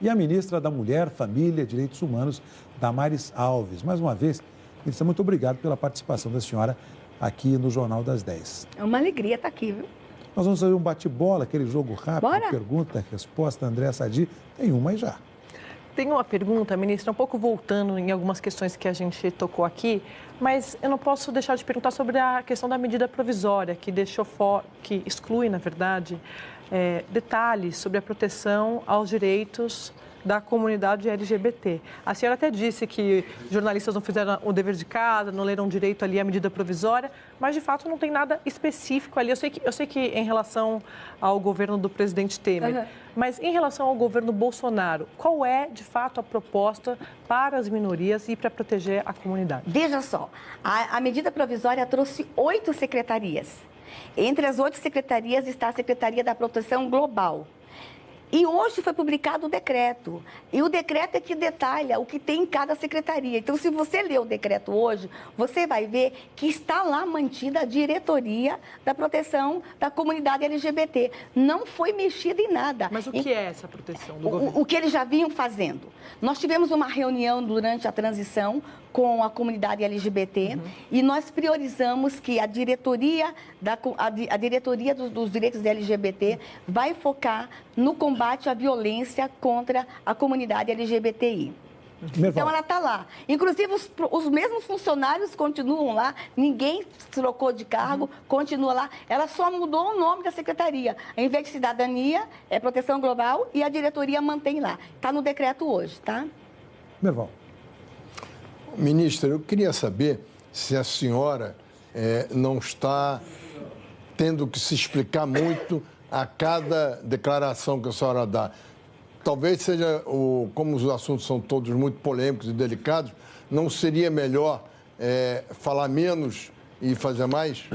e a ministra da Mulher, Família e Direitos Humanos, Damares Alves. Mais uma vez, ministra, muito obrigado pela participação da senhora aqui no Jornal das 10. É uma alegria estar aqui, viu? Nós vamos fazer um bate-bola, aquele jogo rápido, Bora. pergunta, resposta. André Sadi, tem uma aí já. Tem uma pergunta, ministra, um pouco voltando em algumas questões que a gente tocou aqui, mas eu não posso deixar de perguntar sobre a questão da medida provisória, que que exclui, na verdade, detalhes sobre a proteção aos direitos da comunidade LGBT. A senhora até disse que jornalistas não fizeram o dever de casa, não leram direito ali a medida provisória, mas de fato não tem nada específico ali. Eu sei que em relação ao governo do presidente Temer, mas em relação ao governo Bolsonaro, qual é de fato a proposta para as minorias e para proteger a comunidade? Veja só, a medida provisória trouxe 8 secretarias. Entre as 8 secretarias está a Secretaria da Proteção Global. E hoje foi publicado o decreto. E o decreto é que detalha o que tem em cada secretaria. Então, se você ler o decreto hoje, você vai ver que está lá mantida a diretoria da proteção da comunidade LGBT. Não foi mexida em nada. Mas o que é essa proteção do governo? O que eles já vinham fazendo. Nós tivemos uma reunião durante a transição com a comunidade LGBT e nós priorizamos que a diretoria, dos direitos LGBT vai focar no combate à violência contra a comunidade LGBTI. Então, ela está lá. Inclusive, os mesmos funcionários continuam lá, ninguém trocou de cargo, continua lá. Ela só mudou o nome da secretaria. Em vez de cidadania, é proteção global e a diretoria mantém lá. Está no decreto hoje, tá? Merval. Ministra, eu queria saber se a senhora não está tendo que se explicar muito a cada declaração que a senhora dá. Talvez seja, como os assuntos são todos muito polêmicos e delicados, não seria melhor falar menos e fazer mais?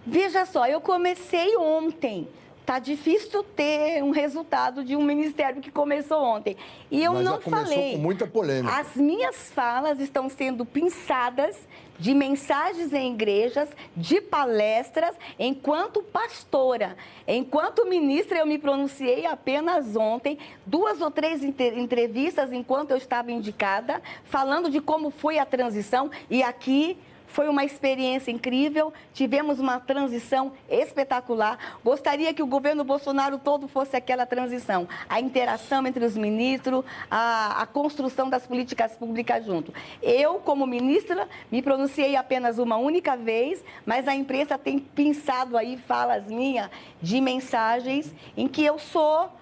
Veja só, eu comecei ontem. Tá difícil ter um resultado de um ministério que começou ontem. E eu não falei. Começou com muita polêmica. As minhas falas estão sendo pinçadas de mensagens em igrejas, de palestras, enquanto pastora. Enquanto ministra, eu me pronunciei apenas ontem, 2 ou 3 entrevistas enquanto eu estava indicada, falando de como foi a transição. E aqui foi uma experiência incrível, tivemos uma transição espetacular. Gostaria que o governo Bolsonaro todo fosse aquela transição. A interação entre os ministros, a construção das políticas públicas junto. Eu, como ministra, me pronunciei apenas uma única vez, mas a imprensa tem pinçado aí falas minhas de mensagens em que eu sou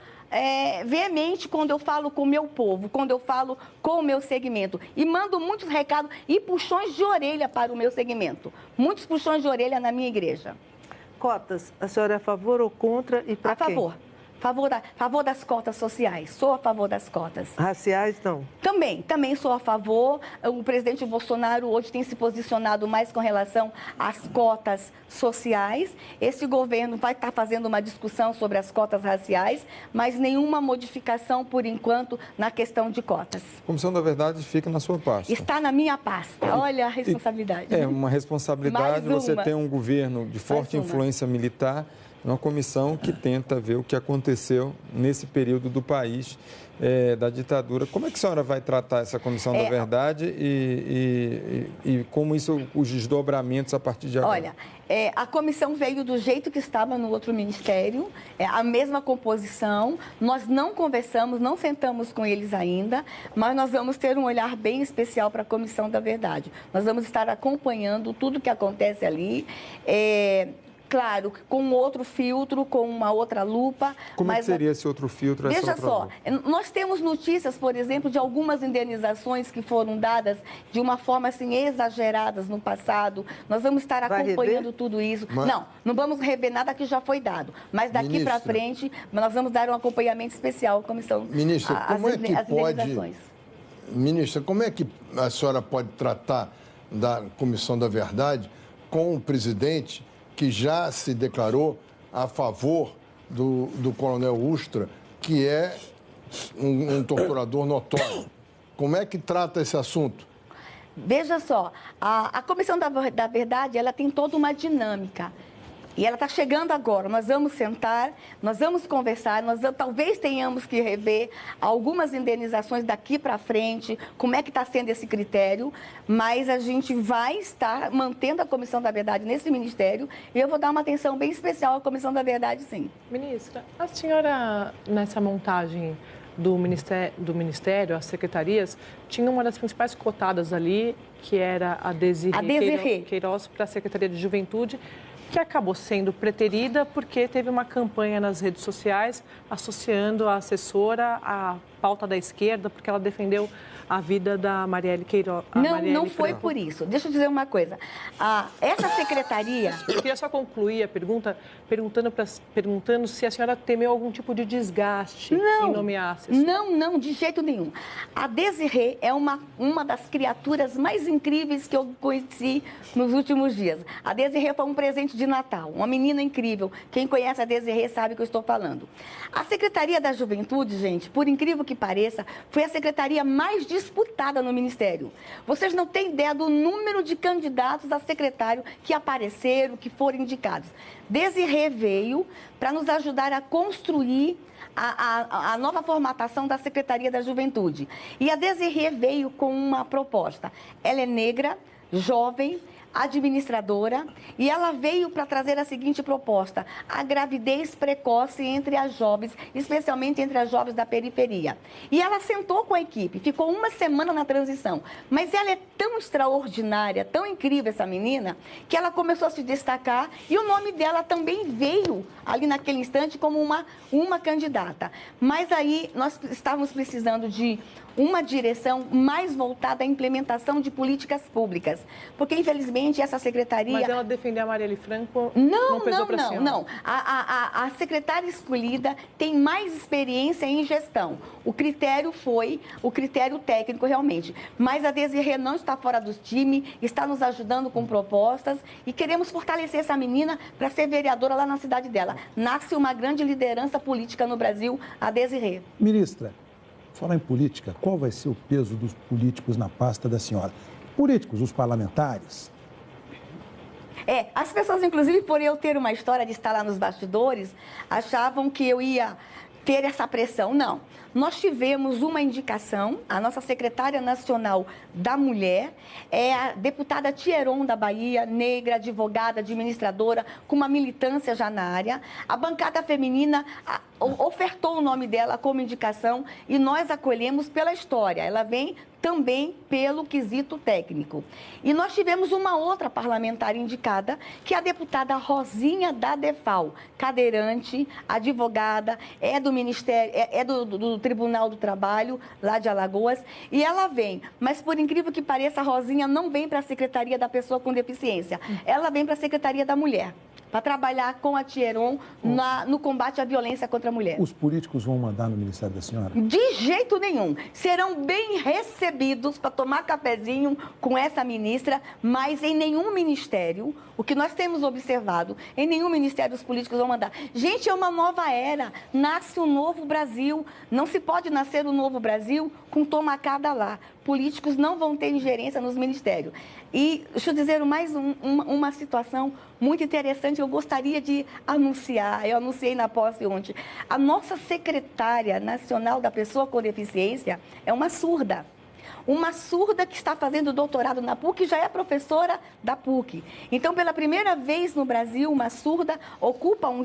veemente quando eu falo com o meu povo, quando eu falo com o meu segmento. E mando muitos recados e puxões de orelha para o meu segmento. Muitos puxões de orelha na minha igreja. Cotas, a senhora é a favor ou contra e para quem? A favor. Favor das cotas sociais. Sou a favor das cotas. Raciais, não? Também sou a favor. O presidente Bolsonaro hoje tem se posicionado mais com relação às cotas sociais. Esse governo vai estar fazendo uma discussão sobre as cotas raciais, mas nenhuma modificação, por enquanto, na questão de cotas. A Comissão da Verdade fica na sua pasta. Está na minha pasta. Olha a responsabilidade. É uma responsabilidade. Você tem um governo de forte influência militar, uma comissão que tenta ver o que aconteceu nesse período do país, da ditadura. Como é que a senhora vai tratar essa Comissão da Verdade e como isso, os desdobramentos a partir de agora? Olha, a comissão veio do jeito que estava no outro ministério, a mesma composição. Nós não conversamos, não sentamos com eles ainda, mas nós vamos ter um olhar bem especial para a Comissão da Verdade. Nós vamos estar acompanhando tudo que acontece ali. Claro, com outro filtro, com uma outra lupa. Como é que seria esse outro filtro? Veja só, nós temos notícias, por exemplo, de algumas indenizações que foram dadas de uma forma assim exageradas no passado. Nós vamos estar acompanhando tudo isso. Mas... Não vamos rever nada que já foi dado. Mas daqui para frente, nós vamos dar um acompanhamento especial à comissão. Ministra, Ministra, como é que a senhora pode tratar da Comissão da Verdade com o presidente que já se declarou a favor do coronel Ustra, que é um torturador notório? Como é que trata esse assunto? Veja só, a Comissão da Verdade, ela tem toda uma dinâmica. E ela está chegando agora, nós vamos sentar, nós vamos conversar, talvez tenhamos que rever algumas indenizações daqui para frente, como é que está sendo esse critério, mas a gente vai estar mantendo a Comissão da Verdade nesse Ministério e eu vou dar uma atenção bem especial à Comissão da Verdade, sim. Ministra, a senhora, nessa montagem do Ministério, as secretarias, tinha uma das principais cotadas ali, que era a Desirê Queiroz para a Secretaria de Juventude, que acabou sendo preterida porque teve uma campanha nas redes sociais associando a assessora à pauta da esquerda, porque ela defendeu a vida da Marielle Queiroz. Não foi por isso. Deixa eu dizer uma coisa. Essa secretaria... Eu queria só concluir a pergunta perguntando se a senhora temeu algum tipo de desgaste em nomear a assessora. Não, de jeito nenhum. A Desirê é uma das criaturas mais incríveis que eu conheci nos últimos dias. A Desirê foi um presente de Natal, uma menina incrível. Quem conhece a Desirê sabe o que eu estou falando. A Secretaria da Juventude, gente, por incrível que pareça, foi a secretaria mais disputada no Ministério. Vocês não têm ideia do número de candidatos a secretário que apareceram, que foram indicados. Desirê veio para nos ajudar a construir a nova formatação da Secretaria da Juventude. E a Desirê veio com uma proposta. Ela é negra, jovem, administradora, e ela veio para trazer a seguinte proposta: a gravidez precoce entre as jovens, especialmente entre as jovens da periferia. E ela sentou com a equipe, ficou uma semana na transição, mas ela é tão extraordinária, tão incrível essa menina, que ela começou a se destacar e o nome dela também veio ali naquele instante como uma candidata. Mas aí nós estávamos precisando de uma direção mais voltada à implementação de políticas públicas, porque infelizmente essa secretaria... Mas ela defender a Marielle Franco não pesou para a senhora? Não. A secretária escolhida tem mais experiência em gestão. O critério foi o critério técnico realmente, mas a Desirê não está fora do time, está nos ajudando com propostas e queremos fortalecer essa menina para ser vereadora lá na cidade dela. Nasce uma grande liderança política no Brasil, a Desirê. Ministra, falar em política, qual vai ser o peso dos políticos na pasta da senhora? Políticos, os parlamentares? As pessoas, inclusive, por eu ter uma história de estar lá nos bastidores, achavam que eu ia ter essa pressão. Não. Nós tivemos uma indicação, a nossa secretária nacional da mulher é a deputada Thieron da Bahia, negra, advogada, administradora, com uma militância já na área. A bancada feminina ofertou o nome dela como indicação e nós acolhemos pela história. Ela vem também pelo quesito técnico. E nós tivemos uma outra parlamentar indicada, que é a deputada Rosinha da Defal, cadeirante, advogada, é do Ministério, do Tribunal do Trabalho, lá de Alagoas, e ela vem. Mas, por incrível que pareça, a Rosinha não vem para a Secretaria da Pessoa com Deficiência, ela vem para a Secretaria da Mulher, para trabalhar com a Thieron no combate à violência contra a mulher. Os políticos vão mandar no Ministério da senhora? De jeito nenhum. Serão bem recebidos para tomar cafezinho com essa ministra, mas em nenhum ministério, o que nós temos observado, em nenhum ministério os políticos vão mandar. Gente, é uma nova era, nasce um novo Brasil. Não se pode nascer um novo Brasil com tomacada lá. Políticos não vão ter ingerência nos ministérios. E deixa eu dizer mais uma situação muito interessante que eu gostaria de anunciar. Eu anunciei na posse ontem. A nossa secretária nacional da pessoa com deficiência é uma surda. Uma surda que está fazendo doutorado na PUC e já é professora da PUC. Então, pela primeira vez no Brasil, uma surda ocupa um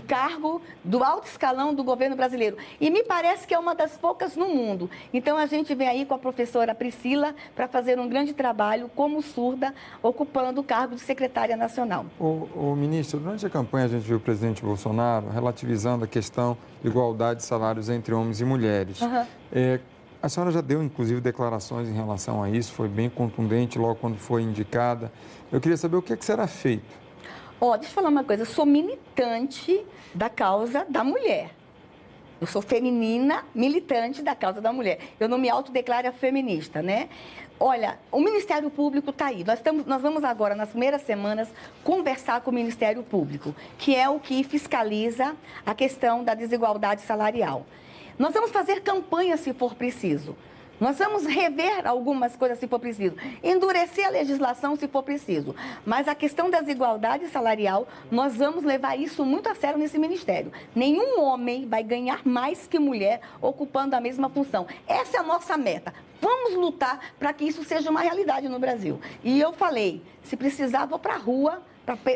cargo do alto escalão do governo brasileiro. E me parece que é uma das poucas no mundo. Então, a gente vem aí com a professora Priscila para fazer um grande trabalho como surda, ocupando o cargo de secretária nacional. O ministro, durante a campanha a gente viu o presidente Bolsonaro relativizando a questão de igualdade de salários entre homens e mulheres. A senhora já deu, inclusive, declarações em relação a isso, foi bem contundente logo quando foi indicada. Eu queria saber o que será feito. Deixa eu falar uma coisa, eu sou militante da causa da mulher. Eu sou feminina, militante da causa da mulher. Eu não me autodeclaro feminista, né? Olha, o Ministério Público está aí. Nós vamos agora, nas primeiras semanas, conversar com o Ministério Público, que é o que fiscaliza a questão da desigualdade salarial. Nós vamos fazer campanha se for preciso. Nós vamos rever algumas coisas se for preciso, endurecer a legislação se for preciso. Mas a questão da desigualdade salarial, nós vamos levar isso muito a sério nesse ministério. Nenhum homem vai ganhar mais que mulher ocupando a mesma função. Essa é a nossa meta. Vamos lutar para que isso seja uma realidade no Brasil. E eu falei, se precisar, vou para a rua,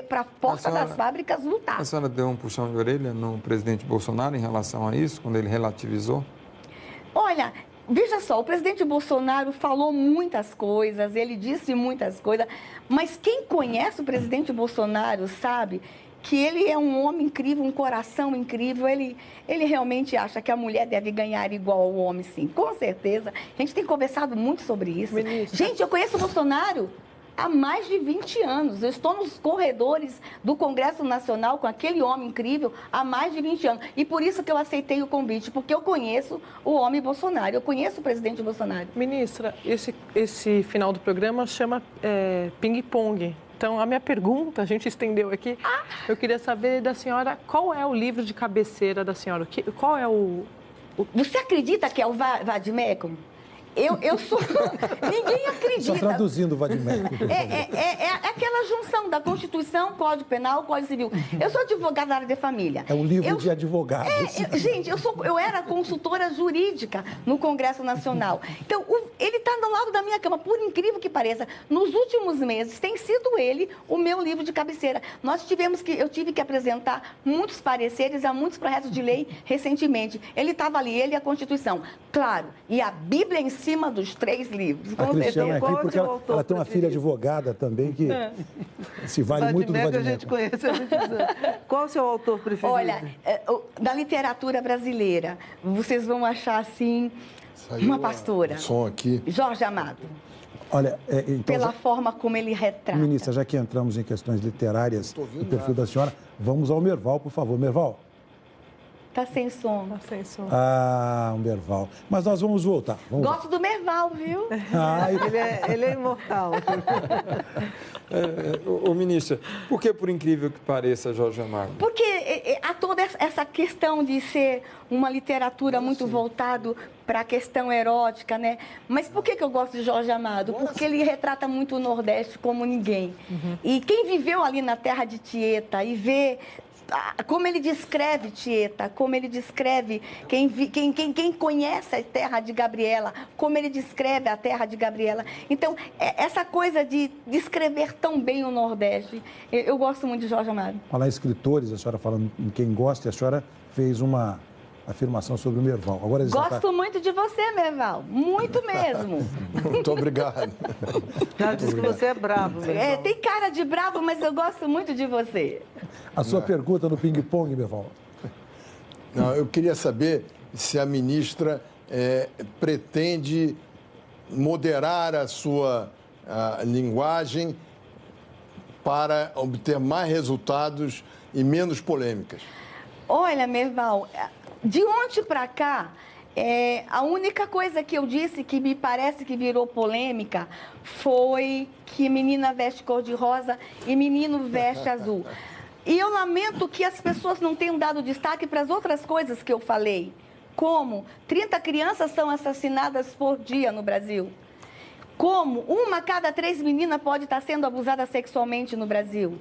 para a porta das fábricas lutar. A senhora deu um puxão de orelha no presidente Bolsonaro em relação a isso, quando ele relativizou? Olha, veja só, o presidente Bolsonaro falou muitas coisas, ele disse muitas coisas, mas quem conhece o presidente Bolsonaro sabe que ele é um homem incrível, um coração incrível, ele realmente acha que a mulher deve ganhar igual ao homem, sim, com certeza. A gente tem conversado muito sobre isso. Gente, eu conheço o Bolsonaro há mais de 20 anos. Eu estou nos corredores do Congresso Nacional com aquele homem incrível há mais de 20 anos. E por isso que eu aceitei o convite, porque eu conheço o homem Bolsonaro, eu conheço o presidente Bolsonaro. Ministra, esse final do programa chama ping-pong. Então, a minha pergunta, a gente estendeu aqui, eu queria saber da senhora qual é o livro de cabeceira da senhora, qual é o... Você acredita que é o Vadimécum? Eu sou... Ninguém acredita. Só traduzindo o Vadimécum. É aquela junção da Constituição, Código Penal, Código Civil. Eu sou advogada da área de família. É um livro de advogados. Gente, eu era consultora jurídica no Congresso Nacional. Então, ele está do lado da minha cama, por incrível que pareça. Nos últimos meses, tem sido ele o meu livro de cabeceira. Eu tive que apresentar muitos pareceres a muitos projetos de lei recentemente. Ele estava ali, ele e a Constituição. Claro, e a Bíblia em cima dos 3 livros. A Cristiana é aqui porque ela tem uma filha advogada também que se vale muito do Vadimécum. A gente conhece. Qual é o seu autor preferido? Olha, da literatura brasileira, vocês vão achar assim uma pastora. Som aqui. Jorge Amado. Olha, então, pela forma como ele retrata. Ministra, já que entramos em questões literárias do perfil da senhora, vamos ao Merval, por favor. Merval. Tá sem som. Tá sem som. O Merval. Mas nós vamos voltar. Gosto do Merval, viu? Ele é imortal. Ministra, por que, por incrível que pareça, Jorge Amado? Porque há toda essa questão de ser uma literatura muito voltado para a questão erótica, né? Mas por que eu gosto de Jorge Amado? Porque ele retrata muito o Nordeste como ninguém. E quem viveu ali na terra de Tieta e vê como ele descreve Tieta, como ele descreve quem conhece a terra de Gabriela, como ele descreve a terra de Gabriela. Então, essa coisa de descrever tão bem o Nordeste, eu gosto muito de Jorge Amado. Falar em escritores, a senhora falando em quem gosta, a senhora fez uma afirmação sobre o Merval. Agora, gosto muito de você, Merval, muito mesmo. Muito obrigado. Já disse que você é bravo, Merval. Tem cara de bravo, mas eu gosto muito de você. A sua pergunta no ping-pong, Merval. Não, eu queria saber se a ministra pretende moderar a sua linguagem para obter mais resultados e menos polêmicas. Olha, Merval, de ontem para cá, a única coisa que eu disse que me parece que virou polêmica foi que menina veste cor-de-rosa e menino veste azul. E eu lamento que as pessoas não tenham dado destaque para as outras coisas que eu falei, como 30 crianças são assassinadas por dia no Brasil. Como 1 a cada 3 meninas pode estar sendo abusada sexualmente no Brasil.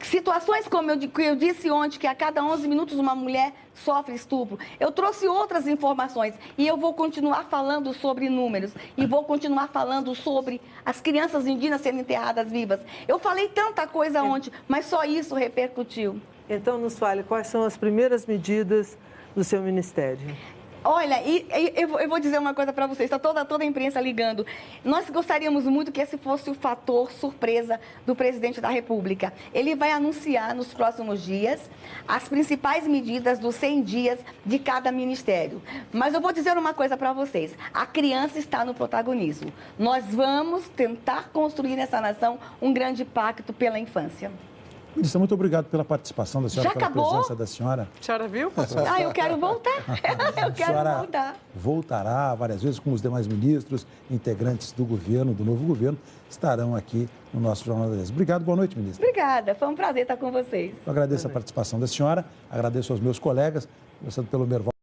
Situações como eu disse ontem, que a cada 11 minutos uma mulher sofre estupro. Eu trouxe outras informações e eu vou continuar falando sobre números e vou continuar falando sobre as crianças indígenas sendo enterradas vivas. Eu falei tanta coisa ontem, mas só isso repercutiu. Então, nos fale, quais são as primeiras medidas do seu ministério? Olha, eu vou dizer uma coisa para vocês, está toda a imprensa ligando. Nós gostaríamos muito que esse fosse o fator surpresa do presidente da República. Ele vai anunciar nos próximos dias as principais medidas dos 100 dias de cada ministério. Mas eu vou dizer uma coisa para vocês, a criança está no protagonismo. Nós vamos tentar construir nessa nação um grande pacto pela infância. Ministra, muito obrigado pela participação da senhora, pela presença da senhora. A senhora viu? Eu quero voltar. Eu quero voltar. Voltará várias vezes com os demais ministros, integrantes do governo, do novo governo, estarão aqui no nosso Jornal da 10. Obrigado, boa noite, ministra. Obrigada, foi um prazer estar com vocês. Eu agradeço a participação da senhora, agradeço aos meus colegas, começando pelo Merval.